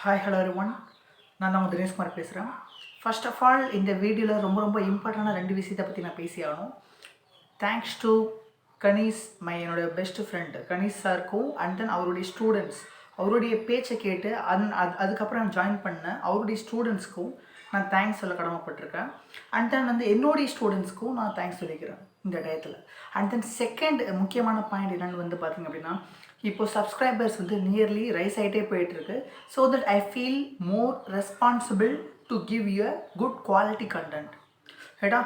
Hi hello everyone. நான் தான் தினேஷ்குமார் பேசுகிறேன். ஃபர்ஸ்ட் ஆஃப் ஆல் இந்த வீடியோவில் ரொம்ப இம்பார்ட்டண்டான 2 விஷயத்தை பற்றி நான் பேசி ஆகணும். தேங்க்ஸ் டு கணேஷ், என்னோடய பெஸ்ட் ஃப்ரெண்ட் கணேஷ் சாருக்கும், அண்ட் தென் அவருடைய ஸ்டூடெண்ட்ஸ், அவருடைய பேச்சை கேட்டு அதுக்கப்புறம் நான் ஜாயின் பண்ண அவருடைய ஸ்டூடெண்ட்ஸ்க்கும் நான் தேங்க்ஸ் சொல்ல கடமைப்பட்டிருக்கேன். அண்ட் தென் என்னுடைய ஸ்டூடெண்ட்ஸ்க்கும் நான் தேங்க்ஸ் சொல்லிக்கிறேன் இந்த டயத்தில். அண்ட் தென் செகண்ட் முக்கியமான பாயிண்ட் என்னென்னு பார்த்திங்க அப்படின்னா, இப்போது சப்ஸ்கிரைபர்ஸ் நியர்லி ரைஸ் ஆகிட்டே போயிட்டுருக்கு. So that I feel more responsible to give you a good quality content, ரைட்டா?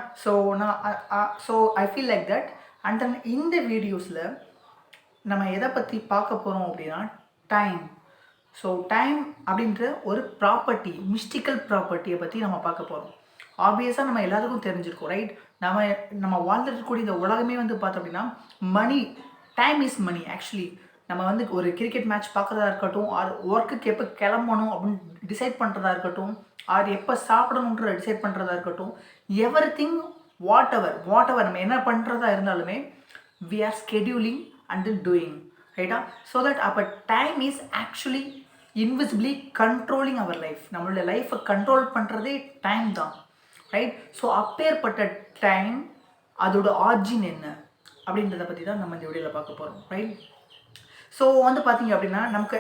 So I feel like that. And then இந்த வீடியோஸில் நம்ம எதை பற்றி பார்க்க போகிறோம் அப்படின்னா, டைம். ஸோ டைம் அப்படின்ற ஒரு ப்ராப்பர்ட்டி, மிஸ்டிக்கல் ப்ராப்பர்ட்டியை பற்றி நம்ம பார்க்க போகிறோம். ஆப்வியஸாக நம்ம எல்லாத்துக்கும் தெரிஞ்சிருக்கோம், ரைட்? நம்ம வாழ்ந்துட்டு இருக்கக்கூடிய இந்த உலகமே பார்த்தோம் அப்படின்னா, மணி, டைம் இஸ் மணி. ஆக்சுவலி நம்ம ஒரு கிரிக்கெட் மேட்ச் பார்க்குறதா இருக்கட்டும், ஆர் ஒர்க்குக்கு எப்போ கிளம்பணும் அப்படின்னு டிசைட் பண்ணுறதா இருக்கட்டும், ஆர் எப்போ சாப்பிடணுன்ற டிசைட் பண்ணுறதா இருக்கட்டும், எவ்ரிதிங், வாட் எவர் நம்ம என்ன பண்ணுறதா இருந்தாலுமே we are scheduling and then doing, ரைட்டா? ஸோ தட் அப்போ time is actually invisibly controlling our life. நம்மளுடைய லைஃப்பை கண்ட்ரோல் பண்ணுறதே டைம் தான், ரைட்? ஸோ அப்பேற்பட்ட டைம், அதோட ஆர்ஜின் என்ன அப்படின்றத பற்றி தான் நம்ம இந்த வீடியோவில் பார்க்க போகிறோம், ரைட்? ஸோ பார்த்திங்க அப்படின்னா, நமக்கு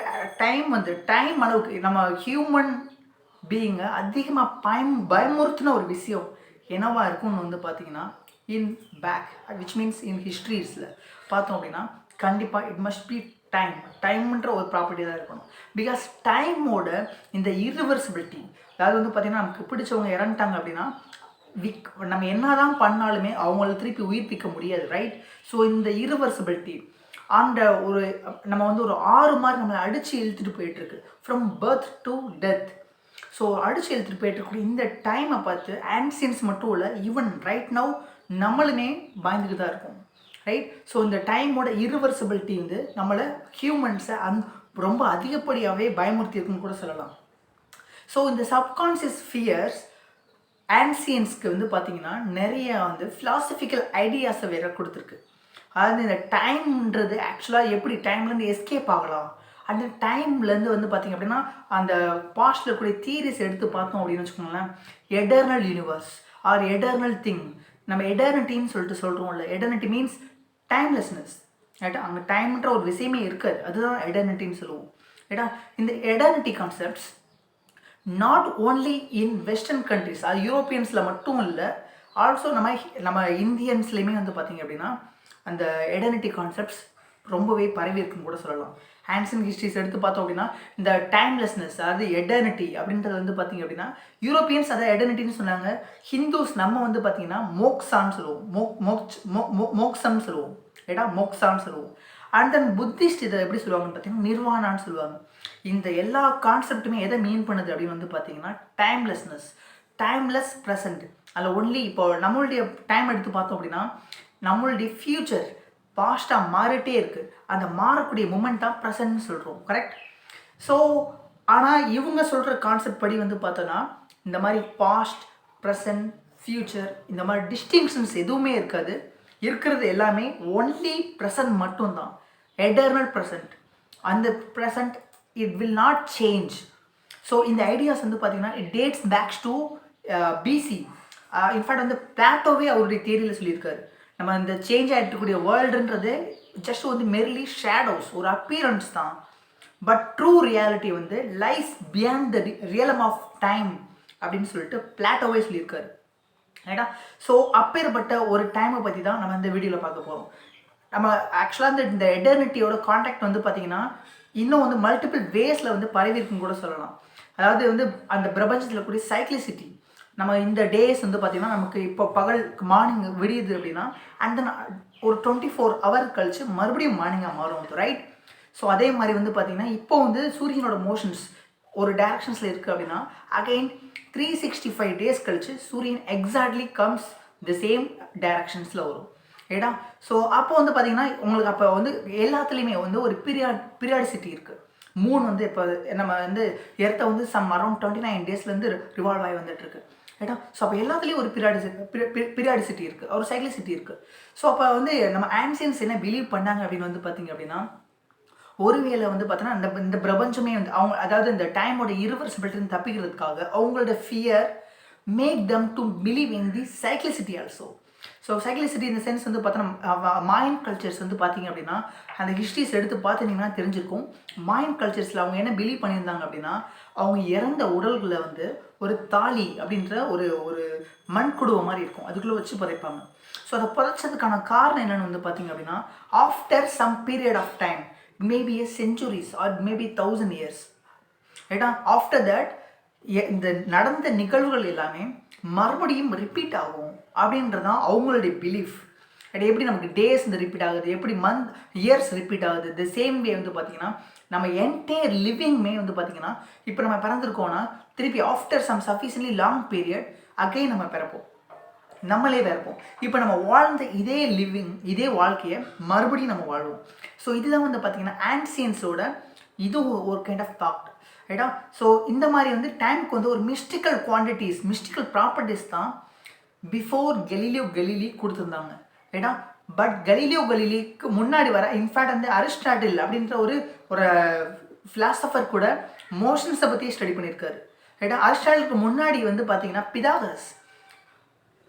டைம் அளவுக்கு நம்ம ஹியூமன் பீயிங்கை அதிகமாக பயமுறுத்தின ஒரு விஷயம் என்னவா இருக்கும்னு பார்த்திங்கன்னா, இன் பேக், விச் மீன்ஸ் இன் ஹிஸ்ட்ரிஸில் பார்த்தோம் அப்படின்னா, கண்டிப்பாக இட் மஸ்ட் பி டைம்ன்ற ஒரு ப்ராப்பர்ட்டி தான் இருக்கணும். பிகாஸ் டைமோட இந்த இரிவர்சிபிலிட்டி, அதாவது பார்த்திங்கன்னா, நமக்கு பிடிச்சவங்க இறந்துட்டாங்க அப்படின்னா நம்ம என்ன தான் பண்ணாலுமே அவங்கள திருப்பி உயிர்ப்பிக்க முடியாது, ரைட்? ஸோ இந்த இரிவர்சிபிலிட்டி அந்த நம்ம ஒரு 6 மாதிரி நம்மளை அடித்து இழுத்துட்டு போயிட்டுருக்கு, from birth to death. So அடித்து இழுத்துட்டு போயிட்டுருக்கூடிய இந்த டைமை பார்த்து ஆன்சியன்ஸ் மட்டும் இல்லை, ஈவன் ரைட் நவ் நம்மளுமே பயந்துட்டு தான் இருக்கும், ரைட்? ஸோ இந்த டைமோட இரிவர்சிபிலிட்டி நம்மளை ஹியூமன்ஸை ரொம்ப அதிகப்படியாகவே பயமுறுத்தியிருக்குன்னு கூட சொல்லலாம். ஸோ இந்த சப்கான்ஷியஸ் ஃபியர்ஸ் ஆன்சியன்ஸ்க்கு பார்த்திங்கன்னா நிறைய ஃபிலாசபிக்கல் ஐடியாஸை வேற கொடுத்துருக்கு. அதாவது இந்த டைம்ன்றது ஆக்சுவலாக எப்படி டைம்லேருந்து எஸ்கேப் ஆகலாம், அந்த டைம்லேருந்து பார்த்திங்க அப்படின்னா, அந்த பாஸ்டில் இருக்கக்கூடிய தியரிஸ் எடுத்து பார்த்தோம் அப்படின்னு வச்சுக்கோங்களேன், eternal universe or eternal thing. நம்ம எடர்னிட்டின்னு சொல்கிறோம்ல, எடர்னிட்டி மீன்ஸ் டைம்லெஸ்னஸ், ரைட்டா? அங்கே டைம்ன்ற ஒரு விஷயமே இருக்காது, அதுதான் எடர்னிட்டின்னு சொல்லுவோம், ரைட்டா? இந்த eternity concepts not only in western countries, அது யூரோப்பியன்ஸில் மட்டும் இல்லை, ஆல்சோ நம்ம இந்தியன்ஸ்லேயுமே பார்த்திங்க அப்படின்னா அந்த எடர்னிட்டி கான்செப்ட்ஸ் ரொம்பவே பரவி இருக்குன்னு கூட சொல்லலாம். ஆன்சியன்ட் ஹிஸ்ட்ரிஸ் எடுத்து பார்த்தோம் அப்படின்னா, இந்த டைம்லெஸ்னஸ், அதாவது எடர்னிட்டி அப்படின்றது பார்த்திங்க அப்படின்னா, யூரோப்பியன்ஸ் அதை எடர்னிட்டின்னு சொன்னாங்க. ஹிந்துஸ் நம்ம பார்த்திங்கன்னா மோக்ஸான்னு சொல்லுவோம், மோக்ஸம்னு சொல்லுவோம், ஏடா மோக்ஸான்னு சொல்லுவோம். அண்ட் தென் புத்திஸ்ட் இதை எப்படி சொல்லுவாங்கன்னு பார்த்தீங்கன்னா நிர்வாணான்னு சொல்லுவாங்க. இந்த எல்லா கான்செப்ட்டுமே எதை மீன் பண்ணுது அப்படின்னு பார்த்திங்கன்னா, டைம்லெஸ்னஸ், டைம்லெஸ் ப்ரெசன்ட். அதில் ஒன்லி இப்போ நம்மளுடைய டைம் எடுத்து பார்த்தோம் அப்படின்னா, நம்மளுடைய ஃப்யூச்சர் பாஸ்ட்டாக மாறிட்டே இருக்குது, அந்த மாறக்கூடிய மூமெண்ட் தான் ப்ரெசன்ட்னு சொல்கிறோம், கரெக்ட்? ஸோ ஆனால் இவங்க சொல்கிற கான்செப்ட் படி பார்த்தோன்னா, இந்த மாதிரி பாஸ்ட், ப்ரெசன்ட், ஃப்யூச்சர் இந்த மாதிரி டிஸ்டிங்ஷன்ஸ் எதுவுமே இருக்காது. இருக்கிறது எல்லாமே ஒன்லி ப்ரெசன்ட் மட்டும்தான், எட்டர்னல் ப்ரெசன்ட். அந்த present it will not change. So இந்த ஐடியாஸ் பார்த்திங்கன்னா it dates backs to BC. In fact பிளாட்டோவே அவருடைய தியரியில் சொல்லியிருக்காரு, நம்ம இந்த சேஞ்ச் ஆகிட்டு இருக்கக்கூடிய வேர்ல்டுன்றது ஜஸ்ட் மெர்லி ஷேடோஸ், ஒரு அப்பியரன்ஸ் தான். But true reality lies beyond the realm of time அப்படின்னு சொல்லிட்டு பிளாட்டோவே சொல்லியிருக்காரு, ரைட்டா? ஸோ அப்பேற்பட்ட ஒரு டைமை பற்றி தான் நம்ம இந்த வீடியோவில் பார்க்க போகிறோம். நம்ம ஆக்சுவலாக இந்த எட்டர்னிட்டியோட கான்டாக்ட் பார்த்திங்கன்னா இன்னும் மல்டிபிள் வேஸில் பரவி இருக்குன்னு கூட சொல்லலாம். அதாவது அந்த பிரபஞ்சத்தில் கூடிய சைக்ளிசிட்டி, நம்ம இந்த டேஸ் பார்த்திங்கன்னா நமக்கு இப்போ பகல் மார்னிங் விடியுது அப்படின்னா, அண்ட் தென் ஒரு 24 ஹவர் கழிச்சு மறுபடியும் மார்னிங்காக மாறும், ரைட்? ஸோ அதே மாதிரி பார்த்திங்கன்னா இப்போ சூரியனோட மோஷன்ஸ் ஒரு டைரக்ஷன்ஸில் இருக்குது அப்படின்னா, அகெயின் 365 டேஸ் கழிச்சு சூரியன் எக்ஸாக்ட்லி கம்ஸ் த சேம் டைரக்ஷன்ஸில் வரும், ரைட்டா? ஸோ அப்போ பார்த்திங்கன்னா உங்களுக்கு அப்போ எல்லாத்துலேயுமே ஒரு பீரியாடிசிட்டி இருக்குது. மூன் இப்போ நம்ம எர்த்தை சம் அரௌண்ட் 29 டேஸ்லேருந்து ரிவால்வ் ஆகி வந்துட்டுருக்கு, ரைட்டா? ஸோ அப்போ எல்லாத்துலேயும் ஒரு பீரியாடிசிட்டி இருக்குது, ஒரு சைக்ளிசிட்டி இருக்குது. ஸோ அப்போ நம்ம ஆன்சியன்ஸ் என்ன பிலீவ் பண்ணாங்க அப்படின்னு பார்த்திங்க அப்படின்னா, ஒருவேளை வந்து பார்த்தோன்னா இந்த பிரபஞ்சமே வந்து அவங்க அதாவது இந்த டைமோட irreversibility தப்பிக்கிறதுக்காக அவங்களோட fear make them to believe in the cyclicity also. So cyclicity இந்த சென்ஸ் வந்து பார்த்தோன்னா மாயன் கல்ச்சர்ஸ் வந்து பார்த்தீங்க அப்படின்னா அந்த ஹிஸ்ட்ரிஸ் எடுத்து பார்த்தீங்கன்னா தெரிஞ்சிருக்கும். மாயன் கல்ச்சர்ஸில் அவங்க என்ன பிலீவ் பண்ணியிருந்தாங்க அப்படின்னா அவங்க இறந்த உடல்களை வந்து ஒரு தாலி அப்படின்ற ஒரு ஒரு மண் குடுவை மாதிரி இருக்கும், அதுக்குள்ளே வச்சு புதைப்பாங்க. ஸோ அதை புதைச்சதுக்கான காரணம் என்னென்னு வந்து பார்த்தீங்க அப்படின்னா after some period of time maybe a centuries or maybe 1000 years ரைட்டா, ஆஃப்டர் தட் இந்த நடந்த நிகழ்வுகள் எல்லாமே மறுபடியும் ரிப்பீட் ஆகும் அப்படின்றதான் அவங்களுடைய பிலீஃப். அது எப்படி நமக்கு டேஸ் இந்த ரிப்பீட் ஆகுது, எப்படி மந்த் இயர்ஸ் ரிப்பீட் ஆகுது, த சேம் வே வந்து பார்த்திங்கன்னா நம்ம என்டையர் லிவிங்மே வந்து பார்த்திங்கன்னா இப்போ நம்ம பிறந்திருக்கோன்னா திருப்பி after some sufficiently long period again நம்ம பிறப்போம், நம்மளே பிறப்போம். இப்போ நம்ம வாழ்ந்த இதே லிவிங் இதே வாழ்க்கையை மறுபடியும் நம்ம வாழ்வோம். ஸோ இதுதான் வந்து பார்த்திங்கன்னா ஆன்சியன்ஸோட இது ஒரு கைண்ட் ஆஃப் தாட் ரைட்டா. ஸோ இந்த மாதிரி வந்து டைமுக்கு வந்து ஒரு மிஸ்டிக்கல் குவான்டிட்டிஸ் மிஸ்டிக்கல் ப்ராப்பர்ட்டிஸ் தான் பிஃபோர் கெலிலியோ கெலிலி கொடுத்துருந்தாங்க ரைட்டா. பட் கெலிலியோ கெலிலிக்கு முன்னாடி வர இன்ஃபேக்ட் வந்து அரிஸ்டாட்டில் அப்படின்ற ஒரு ஒரு ஃபிலாசபர் கூட மோஷன்ஸை பற்றி ஸ்டடி பண்ணியிருக்காரு ரைட்டா. அரிஸ்டாட்டிலுக்கு முன்னாடி வந்து பார்த்தீங்கன்னா பிதாகரஸ்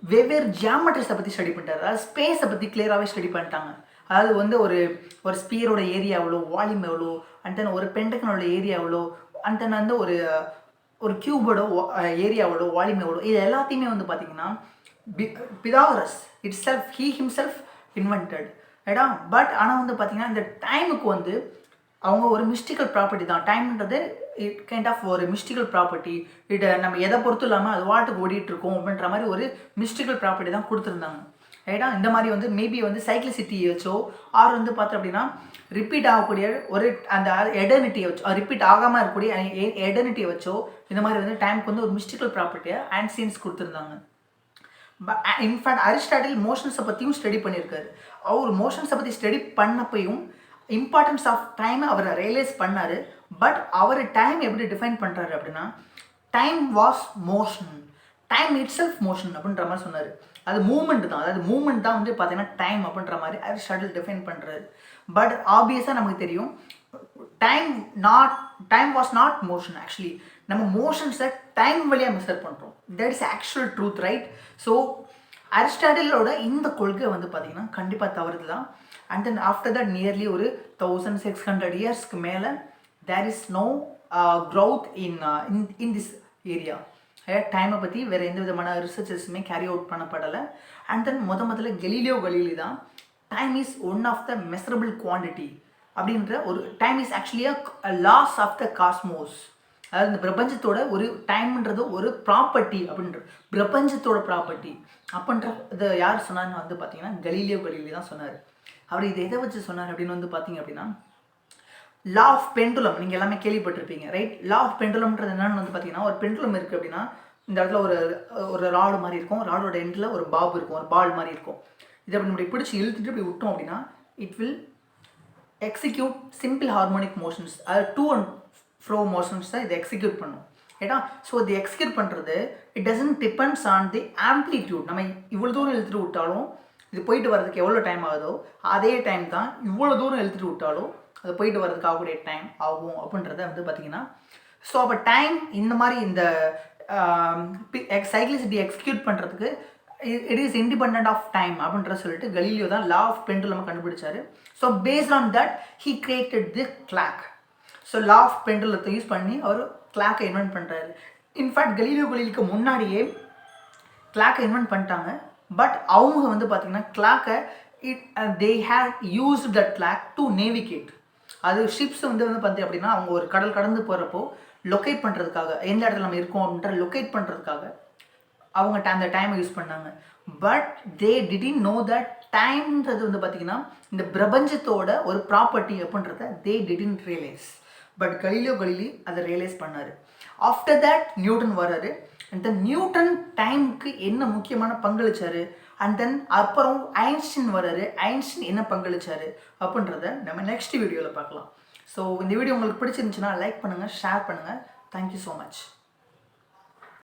வெவ்வேறு ஜியாமெட்ரிஸை பற்றி ஸ்டடி பண்ணிட்டாரு, அதாவது ஸ்பேஸை பற்றி கிளியராகவே ஸ்டடி பண்ணிட்டாங்க. அதாவது வந்து ஒரு ஸ்பியரோட ஏரியா எவ்வளோ, வால்யூம் எவ்வளோ, அண்ட் தென் ஒரு பென்டகனோட ஏரியா எவ்வளோ, அண்ட் தென் வந்து ஒரு கியூபோட ஏரியா எவ்வளோ, வால்யூம் எவ்வளோ, இது எல்லாத்தையுமே வந்து பார்த்திங்கன்னா பிதாகரஸ் ஹீ ஹிம்செல்ஃப் இன்வென்டட் ரைட்டா. பட் ஆனால் வந்து பார்த்திங்கன்னா இந்த டைமுக்கு வந்து அவங்க ஒரு மிஸ்டிக்கல் ப்ராப்பர்ட்டி தான் டைம்ன்றது இட் கைண்ட் ஆஃப் ஒரு மிஸ்டிக்கல் ப்ராப்பர்ட்டி. இதை நம்ம எதை பொறுத்தும் இல்லாமல் அது வாட்டுக்கு ஓடிட்டுருக்கோம் அப்படின்ற மாதிரி ஒரு மிஸ்டிக்கல் ப்ராப்பர்ட்டி தான் கொடுத்துருந்தாங்க ரைட்டா. இந்த மாதிரி வந்து மேபி வந்து சைக்ளிசிட்டி வச்சோ ஆர் வந்து பார்த்தோம் அப்படின்னா ரிப்பீட் ஆகக்கூடிய ஒரு அந்த எடர்னிட்டியை வச்சோ ரிப்பீட் ஆகாமல் இருக்கக்கூடிய எடர்னிட்டியை வச்சோ இந்த மாதிரி வந்து டைமுக்கு வந்து ஒரு மிஸ்டிக்கல் ப்ராப்பர்ட்டியை ஆன்சியன்ஸ் கொடுத்துருந்தாங்க. இன்ஃபேக்ட் அரிஸ்டாட்டில் மோஷன்ஸை பற்றியும் ஸ்டடி பண்ணியிருக்காரு. அவர் மோஷன்ஸை பற்றி ஸ்டடி பண்ணப்பையும் இம்பார்ட்டன்ஸ் ஆஃப் டைமை அவர் ரியலைஸ் பண்ணார். பட் அவர் டைம் எப்படி டிஃபைன் பண்ணுறாரு அப்படின்னா time was motion, time it self motion அப்படின்ற மாதிரி சொன்னார். அது மூமெண்ட் தான், அதாவது மூமெண்ட் தான் வந்து பார்த்தீங்கன்னா டைம் அப்படின்ற மாதிரி அரிஸ்டாட்டில் டிஃபைன் பண்ணுறாரு. பட் ஆப்வியஸாக நமக்கு தெரியும் time was not motion. Actually நம்ம மோஷன்ஸை டைம் வழியாக மெஷர் பண்ணுறோம், that is actual truth right. So அரிஸ்டாட்டிலோட இந்த கொள்கை வந்து பார்த்திங்கன்னா கண்டிப்பாக தவறுது தான். And then after that nearly ஒரு 1600 இயர்ஸ்க்கு மேலே there is no growth in this area. டைமை பற்றி வேறு எந்த விதமான ரிசர்ச்சஸுமே கேரி அவுட் பண்ணப்படலை. அண்ட் தென் முதல்ல கெலிலியோ கெலிலி தான் time is one of the measurable quantity அப்படின்ற ஒரு time is actually a loss of the cosmos. அதாவது இந்த பிரபஞ்சத்தோட ஒரு டைம்ன்றது ஒரு ப்ராப்பர்ட்டி அப்படின்ற பிரபஞ்சத்தோட ப்ராப்பர்ட்டி அப்படின்ற இதை யார் சொன்னார்னு வந்து பார்த்தீங்கன்னா கலீலியோ கலீலி தான் சொன்னார். அவர் இதை எதை வச்சு சொன்னார் அப்படின்னு வந்து பார்த்தீங்க அப்படின்னா லா ஆஃப் பெண்டுலம் நீங்கள் எல்லாமே கேள்விப்பட்டிருப்பீங்க ரைட். லா ஆஃப் பெண்டுலம்ன்றது என்னன்னு வந்து பார்த்தீங்கன்னா ஒரு பெண்டுலம் இருக்குது அப்படின்னா இந்த இடத்துல ஒரு ராடு மாதிரி இருக்கும், ராடோட எண்டில் ஒரு பாப் இருக்கும், ஒரு பால் மாதிரி இருக்கும். இதை அப்படி நம்ம பிடிச்சி இழுத்துட்டு இப்படி விட்டோம் அப்படின்னா it will execute simple harmonic motions, அதாவது டூ அண்ட் ஃப்ரோ மோஷன்ஸ் தான் இதை எக்ஸிக்யூட் பண்ணும் ரைட்டா. ஸோ இது எக்ஸிக்யூட் பண்ணுறது it doesn't depends on the amplitude. நம்ம இவ்வளோ தூரம் இழுத்துட்டு விட்டாலும் இது போயிட்டு வர்றதுக்கு எவ்வளோ டைம் ஆகுதோ அதே டைம் தான் இவ்வளோ தூரம் இழுத்துட்டு விட்டாலும் அது போயிட்டு வர்றதுக்கு ஆகக்கூடிய டைம் ஆகும் அப்படின்றத வந்து பார்த்திங்கன்னா. ஸோ அப்போ டைம் இந்த மாதிரி இந்த சைக்ளிசிட்டி எக்ஸிக்யூட் பண்ணுறதுக்கு it is independent of time அப்படின்ற சொல்லிட்டு கலீலியோ தான் லா ஆஃப் பெண்டுலம் கண்டுபிடிச்சாரு. So based on that he created the clock. So law of பெண்டுலத்தை யூஸ் பண்ணி அவர் கிளாக்கை இன்வென்ட் பண்ணுறாரு. இன்ஃபேக்ட் கலீலியோ கலீலிக்கு முன்னாடியே கிளாக்கை இன்வென்ட் பண்ணிட்டாங்க. பட் அவங்க வந்து பார்த்திங்கன்னா கிளாக்கை they had used that clock to navigate. அது ஷிப்ஸ் வந்து பார்த்திங்க அப்படின்னா அவங்க ஒரு கடல் கடந்து போகிறப்போ லொக்கேட் பண்ணுறதுக்காக எந்த இடத்துல நம்ம இருக்கோம் அப்படின்ற லொக்கேட் பண்ணுறதுக்காக அவங்க அந்த டைமை யூஸ் பண்ணாங்க. But they didn't know that டைம்ன்றது வந்து பார்த்திங்கன்னா இந்த பிரபஞ்சத்தோட ஒரு ப்ராப்பர்ட்டி அப்படின்றத they didn't realise. But Galileo Galilei அதை ரியலைஸ் பண்ணார். ஆஃப்டர் தட் நியூட்டன் வர்றாரு. அண்ட் தென் நியூட்டன் டைமுக்கு என்ன முக்கியமான பங்களிச்சார். அண்ட் தென் அப்புறம் ஐன்ஸ்டீன் வர்றாரு. ஐன்ஸ்டீன் என்ன பங்களிச்சார் அப்படின்றத நம்ம நெக்ஸ்ட் வீடியோவில் பார்க்கலாம். ஸோ இந்த வீடியோ உங்களுக்கு பிடிச்சிருந்துச்சுன்னா லைக் பண்ணுங்கள், ஷேர் பண்ணுங்கள். Thank you so much.